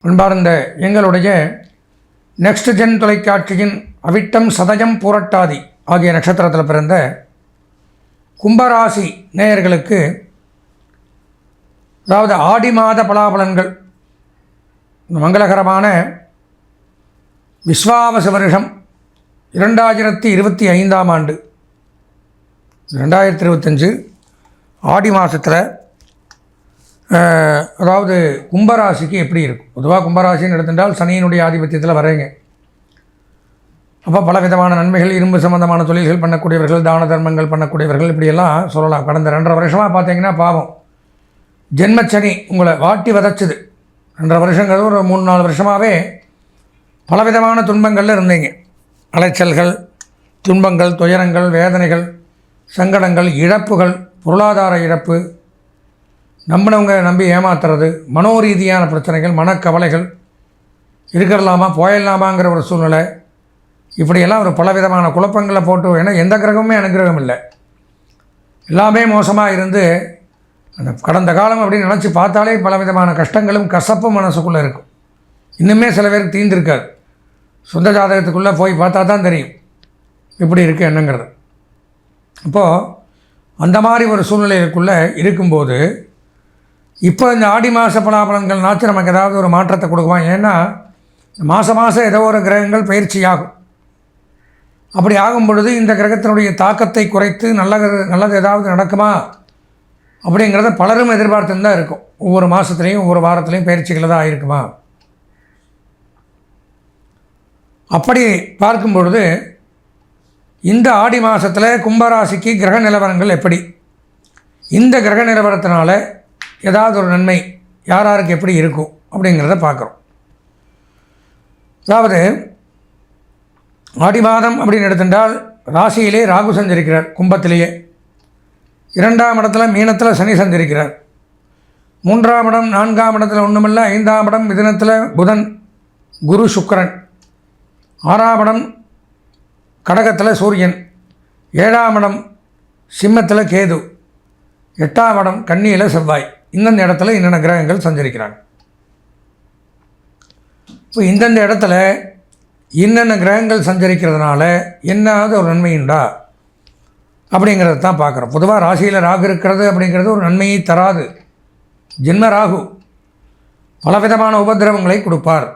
அன்பார்ந்த எங்களுடைய next gen தொலைக்காட்சியின் அவிட்டம் சதயம் பூரட்டாதி ஆகிய நட்சத்திரத்தில் பிறந்த கும்பராசி நேயர்களுக்கு அதாவது ஆடி மாத பலாபலன்கள் மங்களகரமான விஸ்வாவச வருஷம் 2025 ஆண்டு 2025 ஆடி மாதத்தில் அதாவது கும்பராசிக்கு எப்படி இருக்கும்? பொதுவாக கும்பராசின்னு எடுத்துட்டால் சனியினுடைய ஆதிபத்தியத்தில் வரேங்க. அப்போ பல விதமான நன்மைகள், இரும்பு சம்பந்தமான தொழில்கள் பண்ணக்கூடியவர்கள், தான தர்மங்கள் பண்ணக்கூடியவர்கள், இப்படியெல்லாம் சொல்லலாம். கடந்த 2.5 வருஷமாக பார்த்தீங்கன்னா பாவம் ஜென்மச்சனி உங்களை வாட்டி வதச்சுது. 2.5 வருஷங்கிறது ஒரு 3-4 வருஷமாகவே பலவிதமான துன்பங்களில் இருந்தீங்க. அலைச்சல்கள், துன்பங்கள், துயரங்கள், வேதனைகள், சங்கடங்கள், இழப்புகள், பொருளாதார இழப்பு, நம்பினவங்க நம்பி ஏமாத்துறது, மனோரீதியான பிரச்சனைகள், மனக்கவலைகள், இருக்கிறலாமா போயிடலாமாங்கிற ஒரு சூழ்நிலை, இப்படியெல்லாம் ஒரு பலவிதமான குழப்பங்களை போட்டு, ஏன்னா எந்த கிரகமுமே அனுகிரகம் இல்லை, எல்லாமே மோசமாக இருந்து அந்த கடந்த காலம் அப்படின்னு நினச்சி பார்த்தாலே பலவிதமான கஷ்டங்களும் கசப்பும் மனசுக்குள்ளே இருக்கும். இன்னுமே சில பேருக்கு தீர்ந்திருக்காது. சொந்த ஜாதகத்துக்குள்ளே போய் பார்த்தா தான் தெரியும் இப்படி இருக்குது என்னங்கிறது. அப்போது அந்த மாதிரி ஒரு சூழ்நிலைக்குள்ளே இருக்கும்போது இப்போ இந்த ஆடி மாத பலாபலன்கள்னாச்சும் நமக்கு ஏதாவது ஒரு மாற்றத்தை கொடுக்குவான். ஏன்னா மாதம் ஏதோ ஒரு கிரகங்கள் பயிற்சி ஆகும். அப்படி ஆகும் பொழுது இந்த கிரகத்தினுடைய தாக்கத்தை குறைத்து நல்லது ஏதாவது நடக்குமா அப்படிங்கிறத பலரும் எதிர்பார்த்துன்னு தான் இருக்கும். ஒவ்வொரு மாதத்துலேயும் ஒவ்வொரு வாரத்துலேயும் பயிற்சிகள் தான் ஆகிருக்குமா. அப்படி பார்க்கும் பொழுது இந்த ஆடி மாதத்தில் கும்பராசிக்கு கிரக நிலவரங்கள் எப்படி, இந்த கிரக நிலவரத்தினால ஏதாவது ஒரு நன்மை யாருக்கு எப்படி இருக்கும் அப்படிங்கிறத பார்க்குறோம். அதாவது ஆடி மாதம் அப்படின்னு எடுத்துட்டால் ராசியிலே ராகு சஞ்சரிக்கிறார், கும்பத்திலேயே 2ஆம் இடத்துல மீனத்தில் சனி சஞ்சரிக்கிறார், 3ஆம் இடம் 4ஆம் இடத்துல ஒன்றுமில்லை, 5ஆம் இடம் மிதுனத்தில் புதன் குரு சுக்கிரன், 6ஆம் இடம் கடகத்தில் சூரியன், 7ஆம் இடம் சிம்மத்தில் கேது, 8ஆம் இடம் கன்னியில் செவ்வாய். இந்தந்த இடத்துல என்னென்ன கிரகங்கள் சஞ்சரிக்கிறாங்க. இப்போ இந்தந்த இடத்துல என்னென்ன கிரகங்கள் சஞ்சரிக்கிறதுனால என்னாவது ஒரு நன்மை உண்டா அப்படிங்கிறத தான் பார்க்குறோம். பொதுவாக ராசியில் ராகு இருக்கிறது அப்படிங்கிறது ஒரு நன்மையை தராது. ஜென்ம ராகு பலவிதமான உபதிரவங்களை கொடுப்பார்.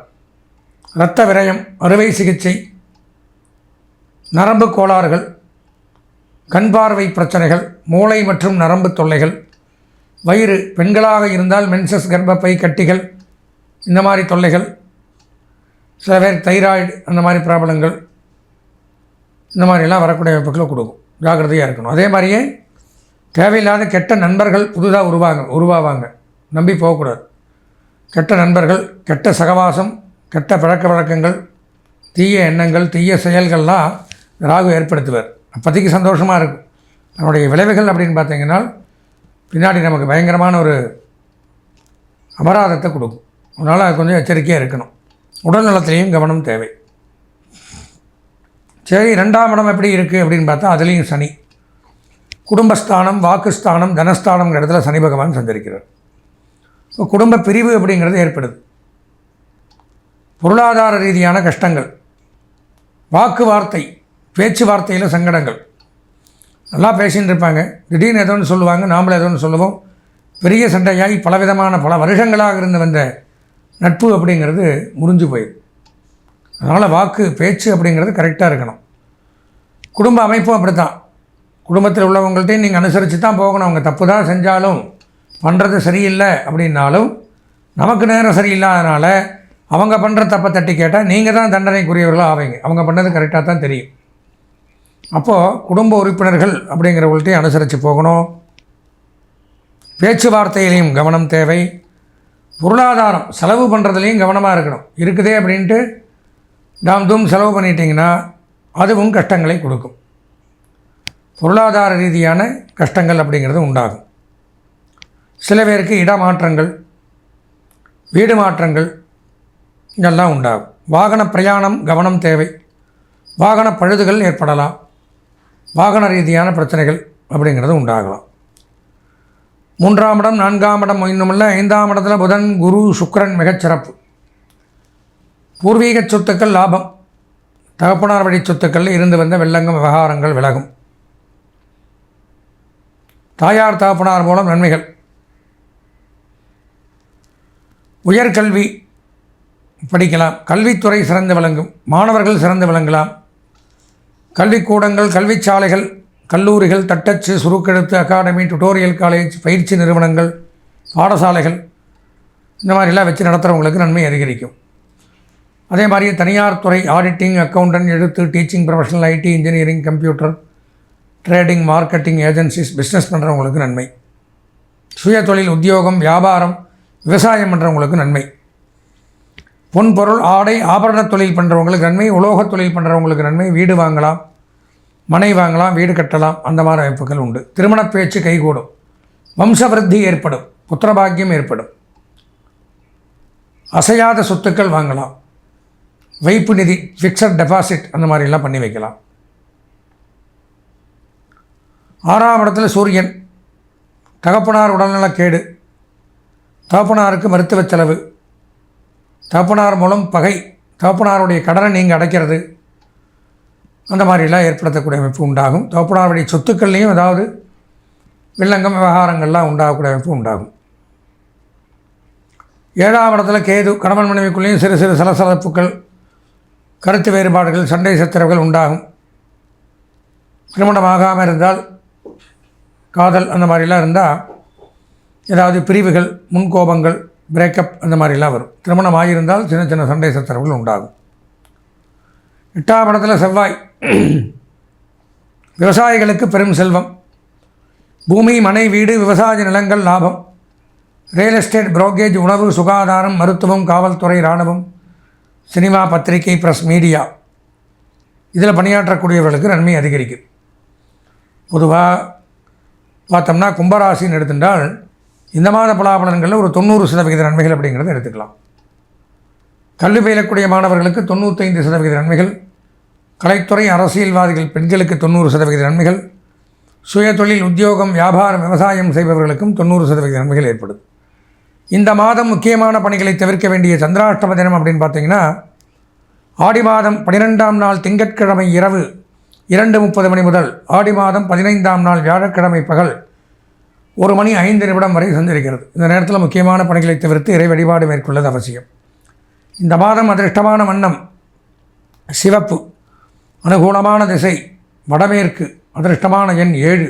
இரத்த விரயம், அறுவை சிகிச்சை, நரம்பு கோளாறுகள், கண் பார்வை பிரச்சனைகள், மூளை மற்றும் நரம்பு தொல்லைகள், வயிறு, பெண்களாக இருந்தால் மென்சஸ் கர்ப்பப்பை கட்டிகள், இந்த மாதிரி தொல்லைகள், சில பேர் தைராய்டு, அந்த மாதிரி ப்ராப்ளங்கள், இந்த மாதிரிலாம் வரக்கூடிய வாய்ப்புகளை கொடுக்கும். ஜாக்கிரதையாக இருக்கணும். அதே மாதிரியே தேவையில்லாத கெட்ட நண்பர்கள் புதுதாக உருவாவாங்க, நம்பி போகக்கூடாது. கெட்ட நண்பர்கள், கெட்ட சகவாசம், கெட்ட பழக்க வழக்கங்கள், தீய எண்ணங்கள், தீய செயல்கள்லாம் ராகு ஏற்படுத்துவார். அப்போதைக்கு சந்தோஷமாக இருக்கும். அதனுடைய விளைவுகள் அப்படின்னு பார்த்தீங்கன்னா பின்னாடி நமக்கு பயங்கரமான ஒரு அபராதத்தை கொடுக்கும். அதனால் அது கொஞ்சம் எச்சரிக்கையாக இருக்கணும். உடல் நலத்திலையும் கவனம் தேவை. சரி, 2ஆம் இடம் எப்படி இருக்குது அப்படின்னு பார்த்தா அதுலேயும் சனி, குடும்பஸ்தானம், வாக்குஸ்தானம், தனஸ்தானம்ங்கிற இடத்துல சனி பகவான் சஞ்சரிக்கிறார். இப்போ குடும்ப பிரிவு அப்படிங்கிறது ஏற்படுது. பொருளாதார ரீதியான கஷ்டங்கள், வாக்குவார்த்தை, பேச்சுவார்த்தையில் சங்கடங்கள், நல்லா பேசின்னு இருப்பாங்க, திடீர்னு ஏதோ ஒன்று சொல்லுவாங்க, நாமளும் ஏதோ ஒன்று சொல்லுவோம், பெரிய சண்டையாகி பல வருஷங்களாக இருந்து வந்த நட்பு அப்படிங்கிறது முறிஞ்சு போயிடும். அதனால் வாக்கு பேச்சு அப்படிங்கிறது கரெக்டாக இருக்கணும். குடும்ப அமைப்பும் அப்படி தான். குடும்பத்தில் உள்ளவங்கள்ட்டையும் நீங்கள் அனுசரித்து தான் போகணும். அவங்க தப்பு தான் செஞ்சாலும், பண்ணுறது சரியில்லை அப்படின்னாலும், நமக்கு நேரம் சரியில்லாதனால அவங்க பண்ணுற தப்பை தட்டி கேட்டால் நீங்கள் தான் தண்டனைக்குரியவர்களாக ஆவீங்க. அவங்க பண்ணது கரெக்டாக தான் தெரியும். அப்போது குடும்ப உறுப்பினர்கள் அப்படிங்கிறவங்கள்ட்டையும் அனுசரித்து போகணும். பேச்சுவார்த்தையிலையும் கவனம் தேவை. பொருளாதாரம் செலவு பண்ணுறதுலையும் கவனமாக இருக்கணும். இருக்குதே அப்படின்ட்டு தாம் செலவு பண்ணிட்டீங்கன்னா அதுவும் கஷ்டங்களை கொடுக்கும். பொருளாதார ரீதியான கஷ்டங்கள் அப்படிங்கிறது உண்டாகும். சில பேருக்கு இடமாற்றங்கள், வீடு மாற்றங்கள் இதெல்லாம் உண்டாகும். வாகன பிரயாணம் கவனம் தேவை. வாகன பழுதுகள் ஏற்படலாம். வாகன ரீதியான பிரச்சனைகள் அப்படிங்கிறது உண்டாகலாம். 3ஆம் இடம் 4ஆம் இடம் இன்னுமில்லை, 5ஆம் இடத்துல புதன் குரு சுக்கிரன் மிகச்சிறப்பு. பூர்வீக சொத்துக்கள் லாபம். தகப்பனார் வழி சொத்துக்களில் இருந்து வந்த வெள்ளங்கம் விவகாரங்கள் விலகும். தாயார் தகப்பனார் மூலம் நன்மைகள். உயர்கல்வி படிக்கலாம். கல்வித்துறை சிறந்து விளங்கும். மாணவர்கள் சிறந்து விளங்கலாம். கல்விக்கூடங்கள், கல்விச்சாலைகள், கல்லூரிகள், தட்டச்சு, சுருக்கெழுத்து அகாடமி, டுட்டோரியல் காலேஜ், பயிற்சி நிறுவனங்கள், பாடசாலைகள் இந்த மாதிரிலாம் வச்சு நடத்துகிறவங்களுக்கு நன்மை அதிகரிக்கும். அதே மாதிரியே தனியார் துறை, ஆடிட்டிங், அக்கௌண்டன்ட், எழுத்து, teaching professional, IT, engineering, computer, trading, marketing agencies, business பண்ணுறவங்களுக்கு நன்மை. சுய தொழில், உத்தியோகம், வியாபாரம், விவசாயம் பண்ணுறவங்களுக்கு நன்மை. பொன் பொருள், ஆடை, ஆபரண தொழில் பண்ணுறவங்களுக்கு நன்மை. உலோகத் தொழில் பண்ணுறவங்களுக்கு நன்மை. வீடு வாங்கலாம், மனை வாங்கலாம், வீடு கட்டலாம், அந்த மாதிரி அமைப்புகள் உண்டு. திருமண பேச்சு கைகூடும். வம்சவிருத்தி ஏற்படும். புத்திரபாக்கியம் ஏற்படும். அசையாத சொத்துக்கள் வாங்கலாம். வைப்பு நிதி, ஃபிக்ஸட் டெபாசிட் அந்த மாதிரிலாம் பண்ணி வைக்கலாம். 6ஆம் இடத்துல சூரியன். தகப்பனார் உடல்நலக்கேடு, தகப்பனாருக்கு மருத்துவ செலவு, தகப்பனார் மூலம் பகை, தகப்பனாருடைய கடனை நீங்கள் அடைக்கிறது, அந்த மாதிரிலாம் ஏற்படுத்தக்கூடிய அமைப்பு உண்டாகும். தகப்பனார் வழி சொத்துக்கள்லேயும் ஏதாவது வில்லங்கம் விவகாரங்கள்லாம் உண்டாகக்கூடிய அமைப்பு உண்டாகும். 7ஆம் இடத்துல கேது. கணவன் மனைவிக்குள்ளேயும் சிறு சிறு சலசலப்புகள், கருத்து வேறுபாடுகள், சண்டை சச்சரவுகள் உண்டாகும். திருமணமாகாமல் இருந்தால், காதல் அந்த மாதிரிலாம் இருந்தால் ஏதாவது பிரிவுகள், முன்கோபங்கள், பிரேக்கப் அந்த மாதிரிலாம் வரும். திருமணம் ஆகியிருந்தால் சின்ன சின்ன சண்டை சச்சரவுகள் உண்டாகும். 8ஆம் இடத்துல செவ்வாய். விவசாயிகளுக்கு பெரும் செல்வம். பூமி, மனை, வீடு, விவசாய நிலங்கள் லாபம். ரியல் எஸ்டேட், புரோக்கேஜ், உணவு, சுகாதாரம், மருத்துவம், காவல்துறை, இராணுவம், சினிமா, பத்திரிகை, ப்ரெஸ், மீடியா இதில் பணியாற்றக்கூடியவர்களுக்கு நன்மை அதிகரிக்கும். பொதுவாக பார்த்தோம்னா கும்பராசின்னு எடுத்துட்டால் இந்த மாத பலாபலன்களில் ஒரு 90% நன்மைகள் அப்படிங்கிறத எடுத்துக்கலாம். கல்வி பயிலக்கூடிய மாணவர்களுக்கு 95% நன்மைகள். கலைத்துறை, அரசியல்வாதிகள், பெண்களுக்கு 90% நன்மைகள். சுய தொழில், உத்தியோகம், வியாபாரம், விவசாயம் செய்பவர்களுக்கும் 90% நன்மைகள் ஏற்படும். இந்த மாதம் முக்கியமான பணிகளை தவிர்க்க வேண்டிய சந்திராஷ்டம தினம் அப்படின்னு பார்த்தீங்கன்னா, ஆடி மாதம் 12ஆம் நாள் திங்கட்கிழமை இரவு 2:30 மணி முதல் ஆடி மாதம் 15ஆம் நாள் வியாழக்கிழமை பகல் 1:05 வரை சந்திருக்கிறது. இந்த நேரத்தில் முக்கியமான பணிகளை தவிர்த்து இறை வழிபாடு மேற்கொள்வது அவசியம். இந்த மாதம் அதிர்ஷ்டமான வண்ணம் சிவப்பு. அனுகூலமான திசை வடமேற்கு. அதிர்ஷ்டமான எண் 7.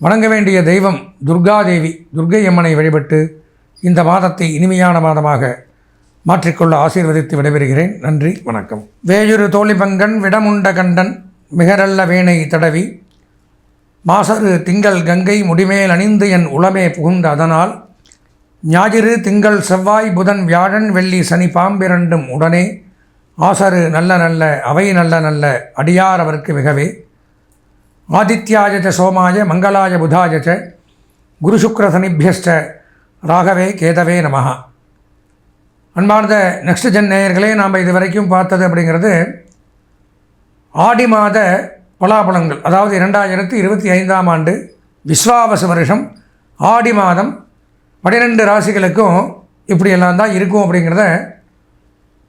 வணங்க வேண்டிய தெய்வம் துர்காதேவி. துர்க்கை அம்மனை வழிபட்டு இந்த மாதத்தை இனிமையான மாதமாக மாற்றிக்கொள்ள ஆசீர்வதித்து விடைபெறுகிறேன். நன்றி, வணக்கம். வேயுறு தோழிபங்கன் விடமுண்ட கண்டன் மிகரல்ல வேணை தடவி மாசரு திங்கள் கங்கை முடிமேல் அணிந்து என் உளமே புகுந்த அதனால் ஞாயிறு திங்கள் செவ்வாய் புதன் வியாழன் வெள்ளி சனி பாம்பிரண்டும் உடனே ஆசரு நல்ல நல்ல அவை நல்ல நல்ல அடியார் அவருக்கு மிகவே ஆதித்யாயச்ச சோமாய மங்களாய புதாயச்ச குரு சுக்ர சனிபியஸ்ட ராகவே கேதவே நமஹா. அன்பார்ந்த நெக்ஸ்ட் ஜென் நேயர்களே, நாம் இது வரைக்கும் பார்த்தது அப்படிங்கிறது ஆடி மாத பலாபலன்கள். அதாவது 2025ஆம் ஆண்டு விஸ்வாவசு வருஷம் ஆடி மாதம் 12 ராசிகளுக்கும் இப்படியெல்லாம் தான் இருக்கும் அப்படிங்கிறத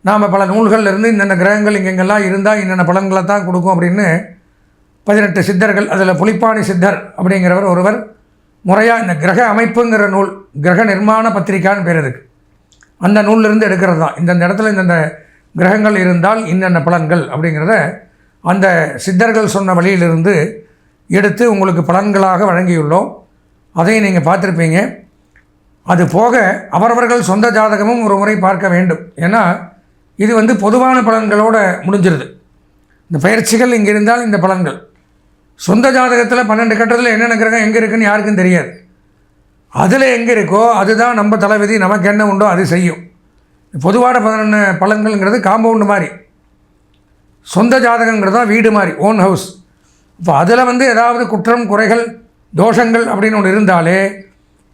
நாம் பல நூல்கள்லேருந்து இன்னென்ன கிரகங்கள் இங்கெங்கெல்லாம் இருந்தால் இன்னென்ன பலன்களை தான் கொடுக்கும் அப்படின்னு 18 சித்தர்கள், அதில் புலிப்பாணி சித்தர் அப்படிங்கிறவர் ஒருவர் முறையாக இந்த கிரக அமைப்புங்கிற நூல், கிரக நிர்மாண பத்திரிக்கான்னு பேர் இருக்குது, அந்த நூலிலிருந்து எடுக்கிறது தான். இந்தந்த இடத்துல இந்தந்த கிரகங்கள் இருந்தால் இன்னென்ன பலன்கள் அப்படிங்கிறத அந்த சித்தர்கள் சொன்ன வழியிலிருந்து எடுத்து உங்களுக்கு பலன்களாக வழங்கியுள்ளோம். அதையும் நீங்கள் பார்த்துருப்பீங்க. அது போக அவரவர்கள் சொந்த ஜாதகமும் ஒரு முறை பார்க்க வேண்டும். ஏன்னா இது பொதுவான பலன்களோடு முடிஞ்சிருது. இந்த பயிற்சிகள் இங்கே இருந்தால் இந்த பலன்கள், சொந்த ஜாதகத்தில் 12 கட்டத்தில் என்னென்ன கிரகம் எங்கே இருக்குன்னு யாருக்கும் தெரியாது. அதில் எங்கே இருக்கோ அதுதான் நம்ம தலைவிதி, நமக்கு என்ன உண்டோ அது செய்யும். பொதுவான பலன்கள்ங்கிறது காம்பவுண்டு மாதிரி, சொந்த ஜாதகங்கிறது தான் வீடு மாதிரி, ஓன் ஹவுஸ். இப்போ அதில் ஏதாவது குற்றம், குறைகள், தோஷங்கள் அப்படின்னு ஒன்று இருந்தாலே,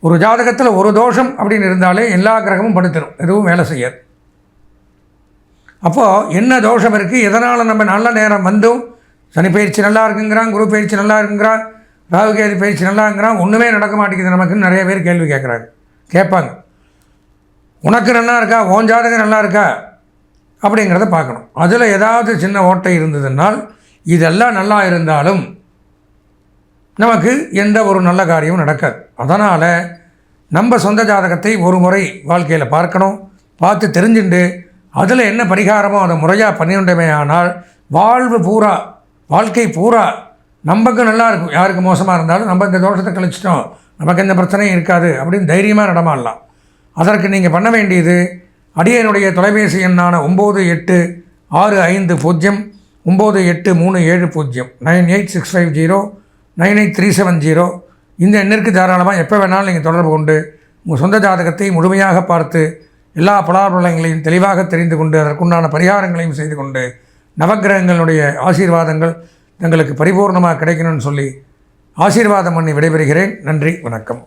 ஒரு ஜாதகத்தில் ஒரு தோஷம் அப்படின்னு இருந்தாலே எல்லா கிரகமும் படுத்துடும், எதுவும் வேலை செய்யாது. அப்போது என்ன தோஷம் இருக்குது, எதனால் நம்ம நல்ல நேரம் வந்தும் சனி பயிற்சி நல்லா இருக்குங்கிறான், குரு பயிற்சி நல்லா இருக்குங்கிறான், ராகுகேது பயிற்சி நல்லாங்கிறான், ஒன்றுமே நடக்க மாட்டேங்குது நமக்குன்னு நிறைய பேர் கேள்வி கேட்பாங்க. உனக்கு நல்லா இருக்கா, உன் ஜாதகம் நல்லா இருக்கா, அப்படிங்கிறத பார்க்கணும். அதில் ஏதாவது சின்ன ஓட்டை இருந்ததுனால் இதெல்லாம் நல்லா இருந்தாலும் நமக்கு எந்த ஒரு நல்ல காரியமும் நடக்காது. அதனால் நம்ம சொந்த ஜாதகத்தை ஒரு முறை வாழ்க்கையில் பார்க்கணும். பார்த்து தெரிஞ்சுட்டு அதில் என்ன பரிகாரமோ அதை முறையாக பண்ணிவிட்டோமே ஆனால் வாழ்க்கை பூரா நமக்கு நல்லா இருக்கும். யாருக்கு மோசமாக இருந்தாலும் நம்ம இந்த தோஷத்தை கழிச்சிட்டோம், நமக்கு எந்த பிரச்சனையும் இருக்காது அப்படின்னு தைரியமாக நடமாடலாம். அதற்கு நீங்கள் பண்ண வேண்டியது, அடியனுடைய தொலைபேசி எண்ணான 9865098370 98650 இந்த எண்ணிற்கு தாராளமாக எப்போ வேணாலும் நீங்கள் தொடர்பு கொண்டு உங்கள் சொந்த ஜாதகத்தை முழுமையாக பார்த்து எல்லா பலாபலங்களையும் தெளிவாக தெரிந்து கொண்டு அதற்குண்டான பரிகாரங்களையும் செய்து கொண்டு நவக்கிரகங்களுடைய ஆசீர்வாதங்கள் தங்களுக்கு பரிபூர்ணமாக கிடைக்கணும்னு சொல்லி ஆசீர்வாதம் பண்ணி விடைபெறுகிறேன். நன்றி, வணக்கம்.